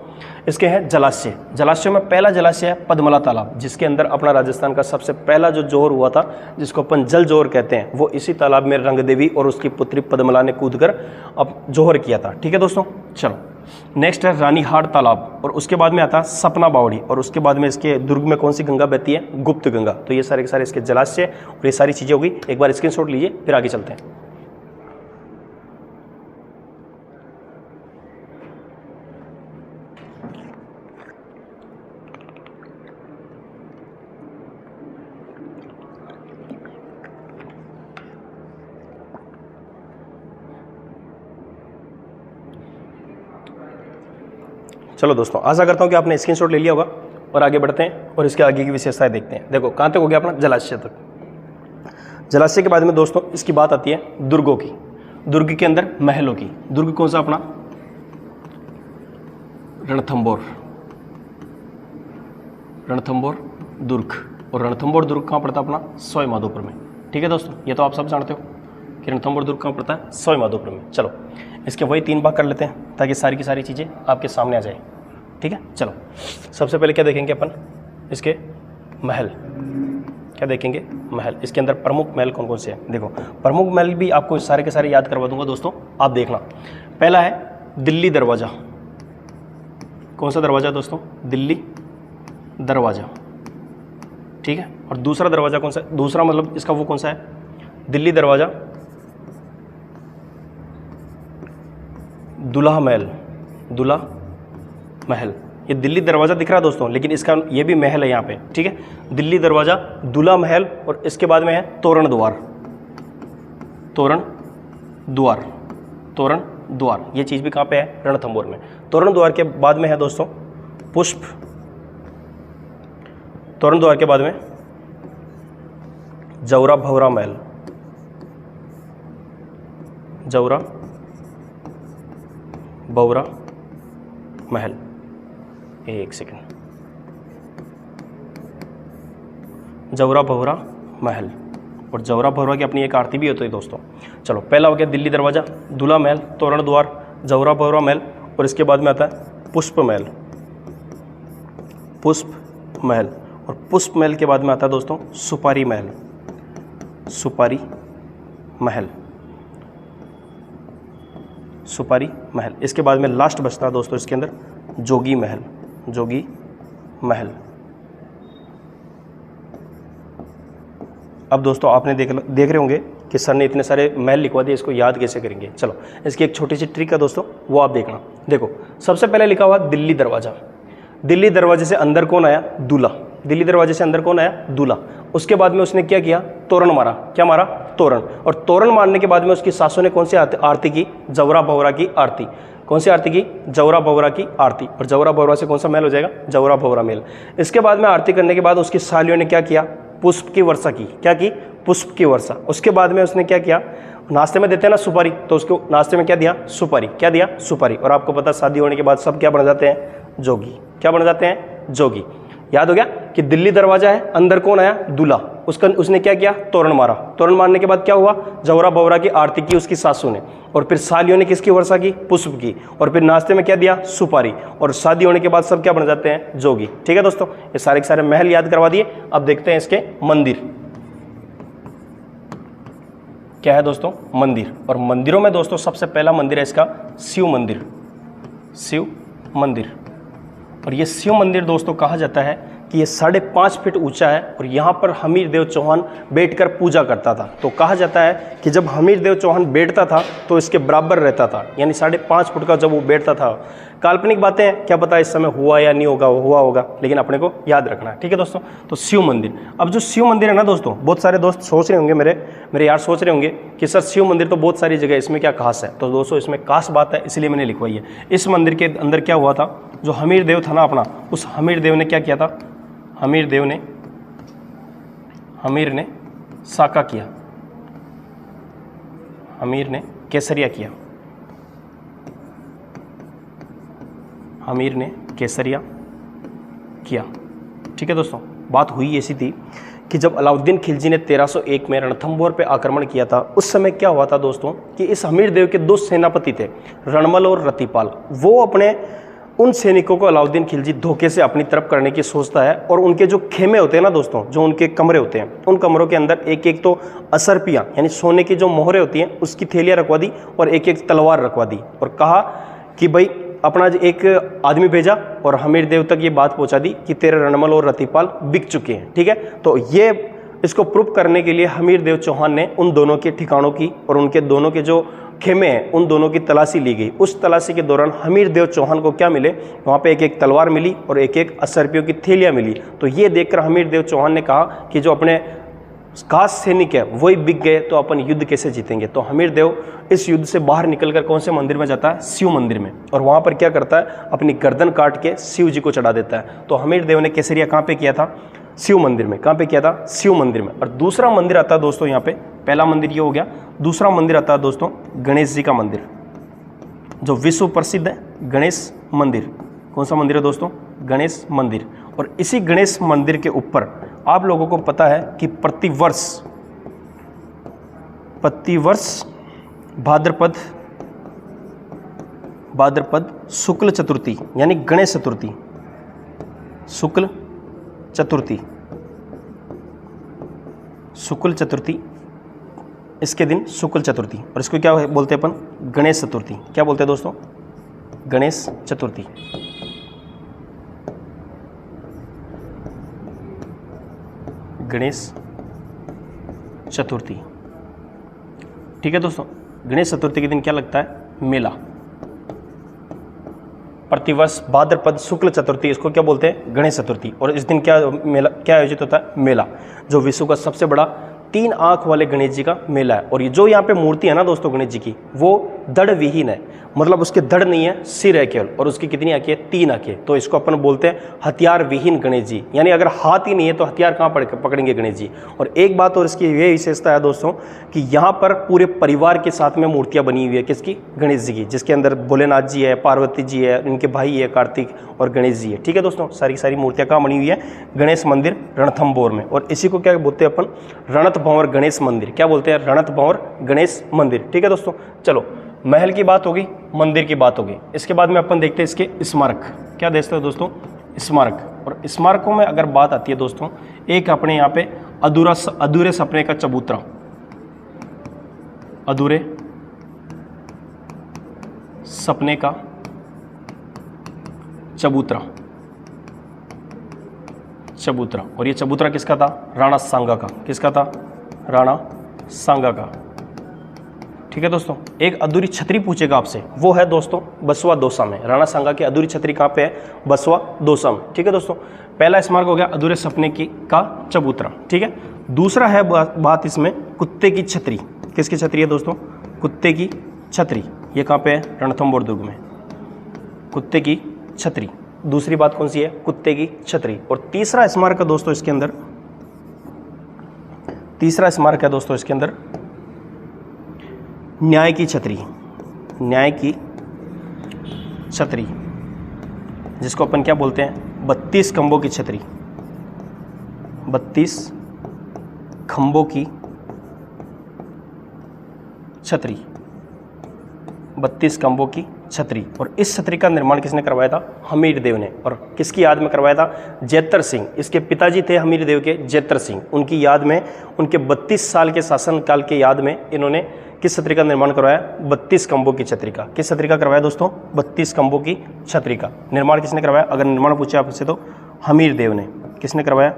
इसके हैं जलाशय, जलाशय में पहला जलाशय है पद्मला तालाब, जिसके अंदर अपना राजस्थान का सबसे पहला जो जोहर हुआ था जिसको अपन जल जोहर कहते हैं, वो इसी तालाब में रंग देवी और उसकी पुत्री पद्मला ने कूदकर अब जोहर किया था। ठीक है दोस्तों चलो, नेक्स्ट है रानीहाड़ तालाब, और उसके बाद में आता है सपना बावड़ी, और उसके बाद में इसके दुर्ग में कौन सी गंगा बहती है गुप्त गंगा। तो ये सारे के सारे इसके जलाशय और ये सारी चीज़ें होगी। एक बार स्क्रीनशॉट लीजिए फिर आगे चलते हैं। चलो दोस्तों, आशा करता हूँ कि आपने स्क्रीनशॉट ले लिया होगा, और आगे बढ़ते हैं और इसके आगे की विशेषताएं देखते हैं। देखो कहाँ तक हो गया अपना जलाशय तक। जलाशय के बाद में दोस्तों इसकी बात आती है दुर्गों की, दुर्ग के अंदर महलों की। दुर्ग कौन सा अपना रणथंभौर, रणथंभौर दुर्ग, और रणथंभौर दुर्ग कहाँ पड़ता है अपना सवाई माधोपुर में। ठीक है दोस्तों, ये तो आप सब जानते हो कि रणथंभौर दुर्ग कहाँ पड़ता है सवाई माधोपुर में। चलो इसके वही 3 भाग कर लेते हैं ताकि सारी की सारी चीज़ें आपके सामने आ जाए। ठीक है चलो, सबसे पहले क्या देखेंगे अपन इसके महल, क्या देखेंगे महल। इसके अंदर प्रमुख महल कौन कौन से हैं देखो, प्रमुख महल भी आपको सारे के सारे याद करवा दूंगा दोस्तों, आप देखना। पहला है दिल्ली दरवाज़ा, कौन सा दरवाज़ा दोस्तों दिल्ली दरवाज़ा। ठीक है, और दूसरा दरवाज़ा कौन सा, दूसरा मतलब इसका वो कौन सा है दिल्ली दरवाज़ा दुल्हा महल, दुल्हा महल। ये दिल्ली दरवाज़ा दिख रहा है दोस्तों, लेकिन इसका ये भी महल है यहाँ पे। ठीक है, दिल्ली दरवाज़ा दुल्हा महल, और इसके बाद में है तोरण द्वार, तोरण द्वार, तोरण द्वार। ये चीज़ भी कहाँ पे है रणथंभौर में। तोरण द्वार के बाद में है दोस्तों पुष्प, तोरण द्वार के बाद में जौरा भवरा महल, जौरा भवरा महल। एक सेकंड, जौरा भवरा महल, और जौरा भवरा की अपनी एक आरती भी होती है दोस्तों। चलो पहला हो गया दिल्ली दरवाज़ा, दूल्हा महल, तोरण द्वार, जौरा भवरा महल, और इसके बाद में आता है पुष्प महल, पुष्प महल। और पुष्प महल के बाद में आता है दोस्तों सुपारी महल, सुपारी महल, सुपारी महल। इसके बाद में लास्ट बचता है दोस्तों इसके अंदर जोगी महल, जोगी महल। अब दोस्तों आपने देख रहे होंगे कि सर ने इतने सारे महल लिखवा दिए, इसको याद कैसे करेंगे। चलो इसकी एक छोटी सी ट्रिक है दोस्तों, वो आप देखना। देखो सबसे पहले लिखा हुआ दिल्ली दरवाज़ा, दिल्ली दरवाजे से अंदर कौन आया? दूल्हा। दिल्ली दरवाजे से अंदर कौन आया? दूल्हा। उसके बाद में उसने क्या किया? तोरण मारा। क्या मारा? तोरण। और तोरण मारने के बाद में उसकी सासू ने कौन सी आरती की? जवरा भवरा की आरती। कौन सी आरती की? जवरा भवरा की आरती। और जवरा भवरा से कौन सा महल हो जाएगा? जवरा भवरा महल। इसके बाद में आरती करने के बाद उसकी सालियों ने क्या किया? पुष्प की वर्षा की। क्या की? पुष्प की वर्षा। उसके बाद में उसने क्या किया? नाश्ते में देते हैं ना सुपारी, तो उसको नाश्ते में क्या दिया? सुपारी। क्या दिया? सुपारी। और आपको पता शादी होने के बाद सब क्या बन जाते हैं? जोगी। क्या बन जाते हैं? जोगी। याद हो गया कि दिल्ली दरवाजा है, अंदर कौन आया? दूल्हा। उसने क्या किया? तोरण मारा। तोरण मारने के बाद क्या हुआ? जवरा बवरा की आरती की उसकी सासू ने, और फिर सालियों ने किसकी वर्षा की? पुष्प की। और फिर नाश्ते में क्या दिया? सुपारी। और शादी होने के बाद सब क्या बन जाते हैं? जोगी। ठीक है दोस्तों, ये सारे के सारे महल याद करवा दिए। अब देखते हैं इसके मंदिर क्या है दोस्तों? मंदिर। और मंदिरों में दोस्तों सबसे पहला मंदिर है इसका शिव मंदिर, शिव मंदिर। और ये शिव मंदिर दोस्तों कहा जाता है कि ये 5.5 फीट ऊंचा है, और यहाँ पर हमीर देव चौहान बैठकर पूजा करता था। तो कहा जाता है कि जब हमीर देव चौहान बैठता था तो इसके बराबर रहता था, यानी 5.5 फुट का जब वो बैठता था। काल्पनिक बातें हैं, क्या पता इस समय हुआ या नहीं होगा, हुआ होगा, लेकिन अपने को याद रखना है। ठीक है दोस्तों, तो शिव मंदिर। अब जो शिव मंदिर है ना दोस्तों, बहुत सारे दोस्त सोच रहे होंगे, मेरे यार सोच रहे होंगे कि सर शिव मंदिर तो बहुत सारी जगह, इसमें क्या खास है? तो दोस्तों इसमें खास बात है, इसलिए मैंने लिखवाई है। इस मंदिर के अंदर क्या हुआ था? जो हमीर देव था ना अपना, उस हमीर देव ने क्या किया था? हमीर ने साका किया, हमीर ने केसरिया किया, हमीर ने केसरिया किया। ठीक है दोस्तों, बात हुई ऐसी थी कि जब अलाउद्दीन खिलजी ने 1301 में रणथंभौर पे आक्रमण किया था, उस समय क्या हुआ था दोस्तों कि इस हमीर देव के 2 सेनापति थे, रणमल और रतिपाल। वो अपने उन सैनिकों को अलाउद्दीन खिलजी धोखे से अपनी तरफ करने की सोचता है, और उनके जो खेमे होते हैं ना दोस्तों, जो उनके कमरे होते हैं, उन कमरों के अंदर एक एक तो असरपियाँ यानी सोने की जो मोहरें होती हैं उसकी थैलियाँ रखवा दी, और एक एक तलवार रखवा दी, और कहा कि भाई अपना एक आदमी भेजा और हमीर देव तक ये बात पहुंचा दी कि तेरे रणमल और रतिपाल बिक चुके हैं। ठीक है, तो ये इसको प्रूफ करने के लिए हमीर देव चौहान ने उन दोनों के ठिकानों की और उनके दोनों के जो खेमे हैं उन दोनों की तलाशी ली गई। उस तलाशी के दौरान हमीर देव चौहान को क्या मिले? वहाँ पे एक एक तलवार मिली और एक एक असरपियों की थैलियाँ मिली। तो ये देखकर हमीर देव चौहान ने कहा कि जो अपने खास सैनिक है वही बिक गए, तो अपन युद्ध कैसे जीतेंगे? तो हमीर देव इस युद्ध से बाहर निकलकर कौन से मंदिर में जाता है? शिव मंदिर में। और वहाँ पर क्या करता है? अपनी गर्दन काट के शिव जी को चढ़ा देता है। तो हमीर देव ने केसरिया कहाँ पे किया था? शिव मंदिर में। कहाँ पे किया था? शिव मंदिर में। और दूसरा मंदिर आता है दोस्तों यहाँ पे, पहला मंदिर ये हो गया, दूसरा मंदिर आता है दोस्तों गणेश जी का मंदिर, जो विश्व प्रसिद्ध है गणेश मंदिर। कौन सा मंदिर है दोस्तों? गणेश मंदिर। और इसी गणेश मंदिर के ऊपर आप लोगों को पता है कि प्रतिवर्ष भाद्रपद शुक्ल चतुर्थी यानी गणेश चतुर्थी, शुक्ल चतुर्थी, इसके दिन शुक्ल चतुर्थी, और इसको क्या बोलते हैं अपन? गणेश चतुर्थी। क्या बोलते हैं दोस्तों? गणेश चतुर्थी। गणेश चतुर्थी। ठीक है दोस्तों, गणेश चतुर्थी के दिन क्या लगता है? मेला। प्रतिवर्ष भाद्रपद शुक्ल चतुर्थी, इसको क्या बोलते हैं? गणेश चतुर्थी। और इस दिन क्या मेला, क्या आयोजित होता है? मेला, जो विश्व का सबसे बड़ा 3 आंख वाले गणेश जी का मेला है। और ये जो यहाँ पे मूर्ति है ना दोस्तों गणेश जी की, वो धड़ विहीन है, मतलब उसके धड़ नहीं है, सिर है केवल, और उसकी कितनी आंखें? 3 आंखें। तो इसको अपन बोलते हैं हथियार विहीन गणेश जी, यानी अगर हाथ ही नहीं है तो हथियार कहाँ पकड़ेंगे गणेश जी। और एक बात और इसकी ये विशेषता है दोस्तों कि यहाँ पर पूरे परिवार के साथ में मूर्तियाँ बनी हुई है, किसकी? गणेश जी की, जिसके अंदर भोलेनाथ जी है, पार्वती जी है, इनके भाई है कार्तिक, और गणेश जी है। ठीक है दोस्तों, सारी मूर्तियाँ कहाँ बनी हुई है? गणेश मंदिर रणथंभौर में। और इसी को क्या बोलते हैं अपन? रणथंभौर गणेश मंदिर। क्या बोलते हैं? रणथंभौर गणेश मंदिर। ठीक है दोस्तों, चलो महल की बात होगी, मंदिर की बात होगी। इसके बाद में अपन देखते हैं इसके स्मारक। क्या देखते हो दोस्तों? स्मारक। और स्मारकों में अगर बात आती है दोस्तों, एक अपने यहाँ पे अधूरे सपने का चबूतरा, अधूरे सपने का चबूतरा, चबूतरा। और ये चबूतरा किसका था? राणा सांगा का। किसका था? राणा सांगा का। ठीक है दोस्तों। एक अधूरी छतरी पूछेगा आपसे, वो है दोस्तों बसवा दौसा में। राणा सांगा की अधूरी छतरी कहाँ पे है? बसवा दौसा में। ठीक है दोस्तों, पहला स्मारक हो गया अधूरे सपने की का चबूतरा। ठीक है, दूसरा है बात इसमें कुत्ते की छतरी। किसकी छतरी है दोस्तों? कुत्ते की छतरी। ये कहाँ पे है? रणथंभौर दुर्ग में, कुत्ते की छतरी। दूसरी बात कौन सी है? कुत्ते की छतरी। और तीसरा स्मारक है दोस्तों इसके अंदर, तीसरा स्मारक है दोस्तों इसके अंदर न्याय की छतरी। न्याय की छतरी, जिसको अपन क्या बोलते हैं? 32 खंभों की छतरी। 32 खंभों की छतरी, 32 खंभों की छतरी। और इस छतरी का निर्माण किसने करवाया था? हमीरदेव ने। और किसकी याद में करवाया था? जैतर सिंह। इसके पिताजी थे हमीरदेव के जैतर सिंह। उनकी याद में, उनके 32 साल के शासनकाल के याद में इन्होंने किस छतरी का निर्माण करवाया? 32 खंभों की छतरी का। किस छतरी का करवाया दोस्तों? 32 खंभों की छतरी का निर्माण किसने करवाया? अगर निर्माण पूछे आपसे तो हमीरदेव ने। किसने करवाया?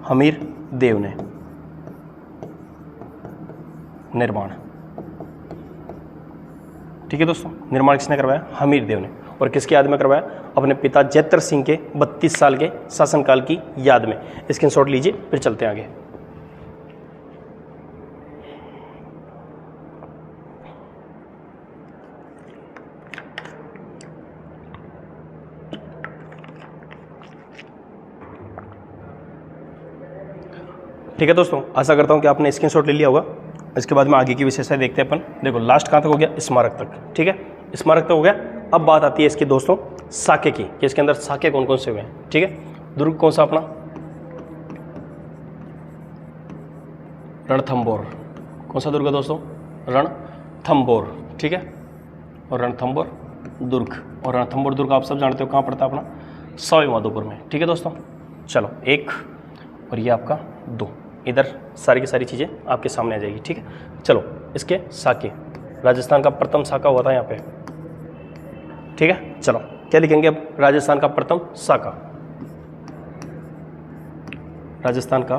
हमीरदेव ने निर्माण। ठीक है दोस्तों, निर्माण किसने करवाया? हमीरदेव ने। और किसकी याद में करवाया? अपने पिता जैतर सिंह के 32 साल के शासनकाल की याद में। स्क्रीनशॉट लीजिए, फिर चलते हैं आगे। ठीक है दोस्तों, आशा करता हूं कि आपने स्क्रीनशॉट ले लिया होगा। इसके बाद में आगे की विशेषताएं देखते हैं अपन। देखो, लास्ट कहाँ तक हो गया? स्मारक तक। ठीक है, स्मारक तक हो गया। अब बात आती है इसकी दोस्तों साके की, कि इसके अंदर साके कौन कौन से हुए हैं। ठीक है, दुर्ग कौन सा? अपना रणथंभौर। कौन सा दुर्ग है दोस्तों? रणथंभौर। ठीक है, और रणथंभौर दुर्ग। और रणथंभौर दुर्ग आप सब जानते हो कहाँ पड़ता है? अपना सवाई माधोपुर में। ठीक है दोस्तों, चलो, एक और ये आपका 2, इधर सारी की सारी चीज़ें आपके सामने आ जाएगी। ठीक है, चलो, इसके साके, राजस्थान का प्रथम साका हुआ था यहाँ पे। ठीक है, चलो क्या लिखेंगे अब? राजस्थान का प्रथम साका, राजस्थान का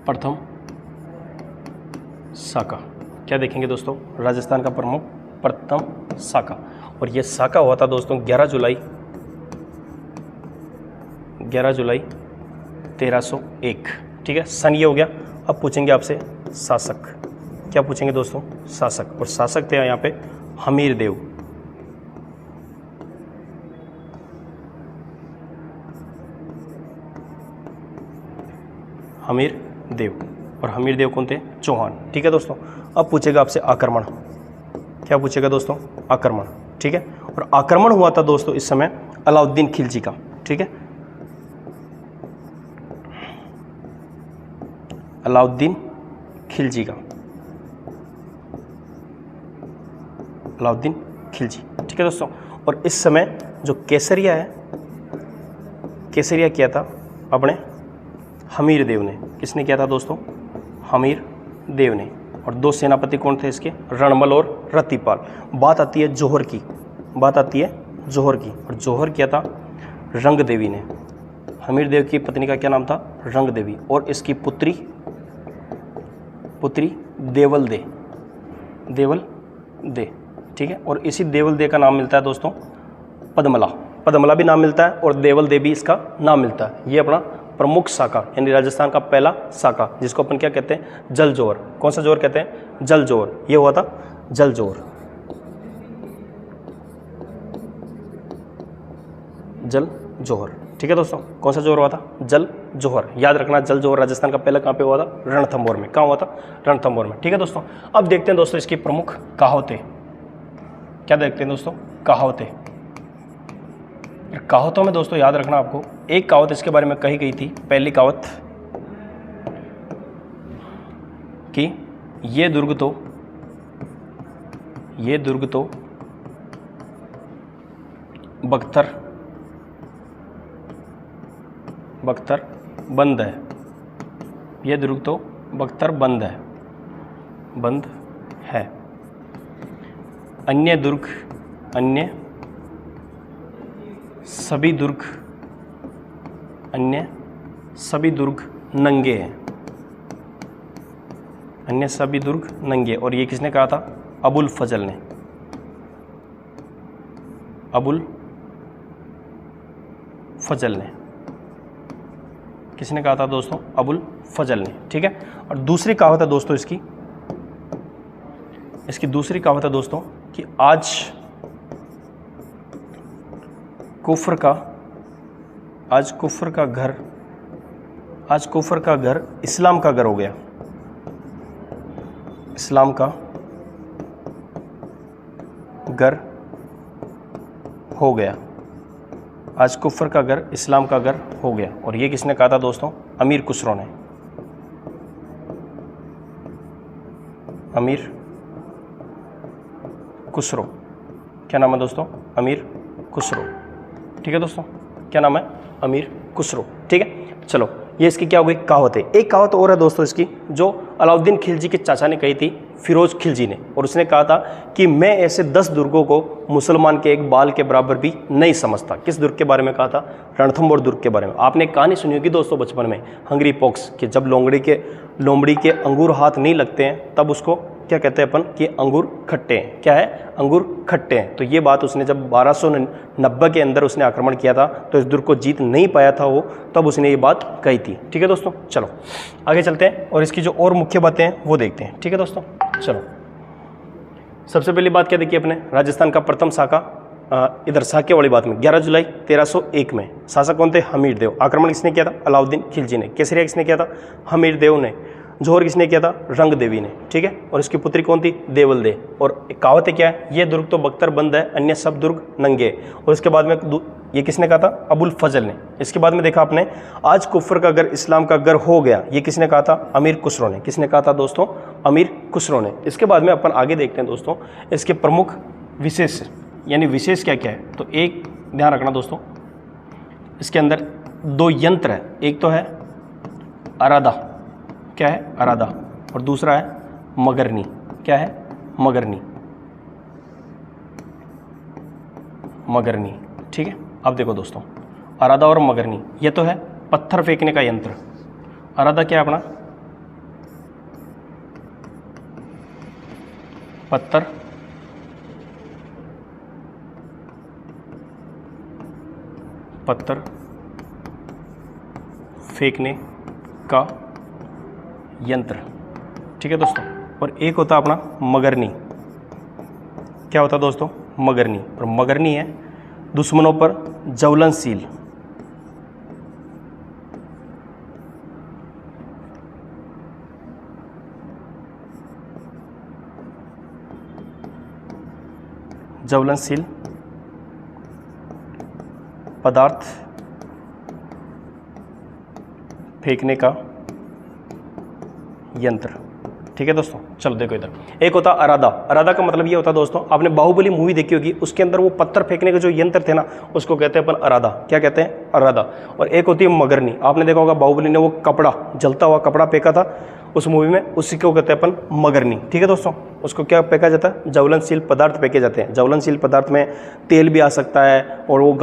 प्रथम साका। क्या देखेंगे दोस्तों? राजस्थान का प्रथम साका। और ये साका हुआ था दोस्तों 11 जुलाई 1301। ठीक है, सन ये हो गया। अब पूछेंगे आपसे शासक। क्या पूछेंगे दोस्तों? शासक। और शासक थे यहाँ पे हमीरदेव। हमीरदेव। और हमीरदेव कौन थे? चौहान। ठीक है दोस्तों, अब पूछेगा आपसे आक्रमण। क्या पूछेगा दोस्तों? आक्रमण। ठीक है, और आक्रमण हुआ था दोस्तों इस समय अलाउद्दीन खिलजी का। ठीक है, अलाउद्दीन खिलजी का, अलाउद्दीन खिलजी। ठीक है दोस्तों, और इस समय जो केसरिया है, केसरिया किया था अपने हमीरदेव ने। किसने किया था दोस्तों? हमीरदेव ने। और 2 सेनापति कौन थे इसके? रणमल और रतिपाल। बात आती है जौहर की, बात आती है जौहर की। और जौहर किया था रंग देवी ने। हमीरदेव की पत्नी का क्या नाम था? रंग देवी। और इसकी पुत्री देवल दे, देवल दे। ठीक है, और इसी देवल दे का नाम मिलता है दोस्तों पद्मला। पद्मला भी नाम मिलता है और देवल दे भी इसका नाम मिलता है। ये अपना प्रमुख साका, यानी राजस्थान का पहला साका, जिसको अपन क्या कहते हैं? जल जोहर। कौन सा जोहर कहते हैं? जल जोहर। ये हुआ था जल जोहर, जल जोहर। ठीक है दोस्तों, कौन सा जोहर हुआ था? जल जोहर। याद रखना, जल जोहर राजस्थान का पहला कहाँ पे हुआ था? रणथंभौर में। कहाँ हुआ था? रणथंभौर में। ठीक है दोस्तों, अब देखते हैं दोस्तों इसकी प्रमुख कहावतें। क्या देखते हैं दोस्तों? कहावतें। कहावतों में दोस्तों याद रखना आपको, एक कहावत इसके बारे में कही गई थी। पहली कहावत कि ये दुर्ग तो बख्तर बंद है। यह दुर्ग तो बख्तर बंद है। अन्य सभी दुर्ग नंगे हैं। अन्य सभी दुर्ग नंगे। और ये किसने कहा था? अबुल फजल ने। किसने कहा था दोस्तों? अबुल फजल ने। ठीक है। और दूसरी कहावत है दोस्तों इसकी दूसरी कहावत है दोस्तों कि आज कुफ्र का घर इस्लाम का घर हो गया। इस्लाम का घर हो गया। आज कुफ्र का घर इस्लाम का घर हो गया। और ये किसने कहा था दोस्तों? अमीर खुसरो ने। अमीर खुसरो। क्या नाम है दोस्तों? अमीर खुसरो। ठीक है दोस्तों, क्या नाम है? अमीर खुसरो। ठीक है। चलो, ये इसकी क्या हो गई? कहावत है। एक कहावत और है दोस्तों इसकी, जो अलाउद्दीन खिलजी के चाचा ने कही थी, फिरोज खिलजी ने। और उसने कहा था कि मैं ऐसे 10 दुर्गों को मुसलमान के एक बाल के बराबर भी नहीं समझता। किस दुर्ग के बारे में कहा था? रणथंबोर दुर्ग के बारे में। आपने एक कहानी सुनी होगी दोस्तों बचपन में, हंग्री पॉक्स, कि जब लोमड़ी के अंगूर हाथ नहीं लगते हैं तब उसको क्या कहते हैं अपन? कि अंगूर खट्टे हैं। क्या है? अंगूर खट्टे हैं। तो ये बात उसने जब 1290 के अंदर उसने आक्रमण किया था, तो इस दुर्ग को जीत नहीं पाया था वो, तब उसने ये बात कही थी। ठीक है दोस्तों, चलो आगे चलते हैं और इसकी जो और मुख्य बातें हैं वो देखते हैं। ठीक है दोस्तों, चलो सबसे पहली बात क्या देखिए अपने? राजस्थान का प्रथम शाखा इधर साके वाली बात में 11 जुलाई 1301 में। शासक कौन थे? हमीर देव। आक्रमण किसने किया था? अलाउद्दीन खिलजी ने। केसरिया किसने किया था? हमीर देव ने। जौहर किसने किया था? रंग देवी ने। ठीक है। और इसकी पुत्री कौन थी? देवल दे। और एक कहावत है क्या है? ये दुर्ग तो बख्तर बंद है, अन्य सब दुर्ग नंगे। और इसके बाद में ये किसने कहा था? अबुल फजल ने। इसके बाद में देखा आपने, आज कुफ्र का घर इस्लाम का घर हो गया। ये किसने कहा था? अमीर खुसरो ने। किसने कहा था दोस्तों? अमीर खुसरो ने। इसके बाद में अपन आगे देखते हैं दोस्तों इसके प्रमुख विशेष, यानी विशेष क्या क्या है। तो एक ध्यान रखना दोस्तों, इसके अंदर 2 यंत्र है। एक तो है अरादा। क्या है? अरादा। और दूसरा है मगरनी। क्या है? मगरनी। ठीक है। अब देखो दोस्तों, अरादा और मगरनी, ये तो है पत्थर फेंकने का यंत्र। अरादा क्या है अपना? पत्थर फेंकने का यंत्र। ठीक है दोस्तों। और एक होता अपना मगरनी। क्या होता दोस्तों? मगरनी। और मगरनी है दुश्मनों पर ज्वलनशील। पदार्थ फेंकने का यंत्र। ठीक है दोस्तों, चलो देखो इधर। एक होता अरादा। अरादा का मतलब ये होता दोस्तों, आपने बाहुबली मूवी देखी होगी, उसके अंदर वो पत्थर फेंकने के जो यंत्र थे ना, उसको कहते हैं अपन अरादा। क्या कहते हैं? अरादा। और एक होती है मगरनी। आपने देखा होगा बाहुबली ने वो कपड़ा, जलता हुआ कपड़ा फेंका था उस मूवी में, उसी को कहते हैं अपन मगरनी। ठीक है दोस्तों। उसको क्या फेंका जाता है? ज्वलनशील पदार्थ फेंके जाते हैं। ज्वलनशील पदार्थ में तेल भी आ सकता है, और वो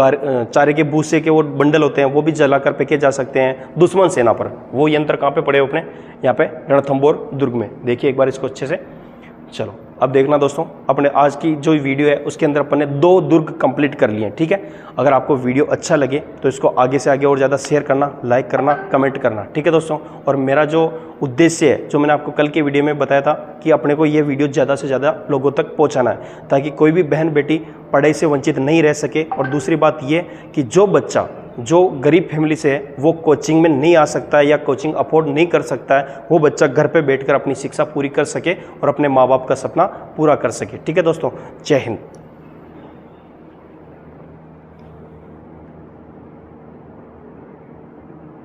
चारे के भूसे के वो बंडल होते हैं, वो भी जलाकर फेंके जा सकते हैं दुश्मन सेना पर। वो यंत्र कहाँ पे पड़े अपने? यहाँ पे रणथंबोर दुर्ग में। देखिए एक बार इसको अच्छे से। चलो अब देखना दोस्तों, अपने आज की जो वीडियो है उसके अंदर अपन ने 2 दुर्ग कंप्लीट कर लिए हैं। ठीक है। अगर आपको वीडियो अच्छा लगे तो इसको आगे से आगे और ज़्यादा शेयर करना, लाइक करना, कमेंट करना। ठीक है दोस्तों। और मेरा जो उद्देश्य है, जो मैंने आपको कल के वीडियो में बताया था, कि अपने को ये वीडियो ज़्यादा से ज़्यादा लोगों तक पहुँचाना है, ताकि कोई भी बहन बेटी पढ़ाई से वंचित नहीं रह सके। और दूसरी बात ये कि जो बच्चा जो गरीब फैमिली से है, वो कोचिंग में नहीं आ सकता है या कोचिंग अफोर्ड नहीं कर सकता है, वो बच्चा घर पे बैठकर अपनी शिक्षा पूरी कर सके और अपने माँ बाप का सपना पूरा कर सके। ठीक है दोस्तों, जय हिंद।